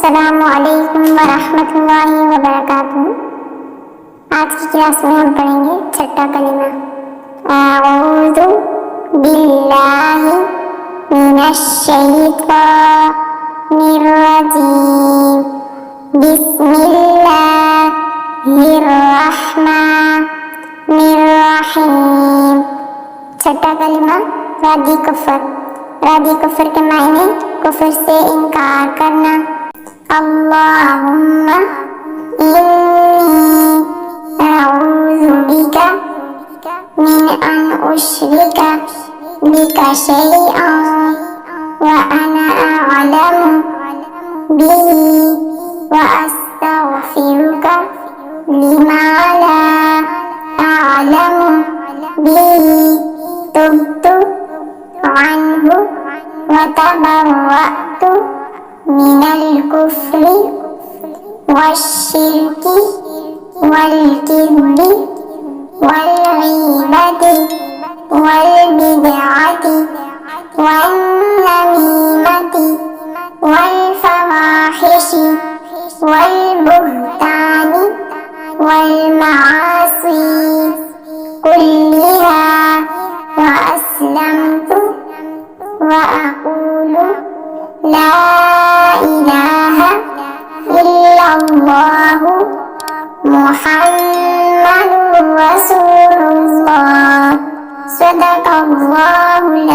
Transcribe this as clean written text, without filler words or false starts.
अस्सलामुअलैकुम वरहमतुल्लाहि वबरकातुहू। आज की क्लास में हम पढ़ेंगे छठा कलिमा अऊज़ु बिल्लाहि मिनश शैतानिर रजीम बिस्मिल्लाहिर रहमानिर रहीम। छठा कलिमा रादी कुफर। रादी कुफर के मायने कुफर से इनकार करना। अल्लाहुम्मा इन्नी अऊज़ु बिका मिन अन उश्रिका बिका शैअन व अना अअलमु बिही व अस्तगफिरुका लिमा ला अअलमु बिही तुब्तु अन्हु व तबर्रअतु मिनल कुफ्रि वश्शिर्कि वल किब्रि वल गीबति वल बिदअति वन नमीमति वल फवाहिशि वल बुहतानि वल मआसी कुल्लिहा व अस्लमतु व अक़ूलु ला इलाहा इल्लल्लाहु मुहम्मदुर रसूलुल्लाह। सदक़ल्लाहुल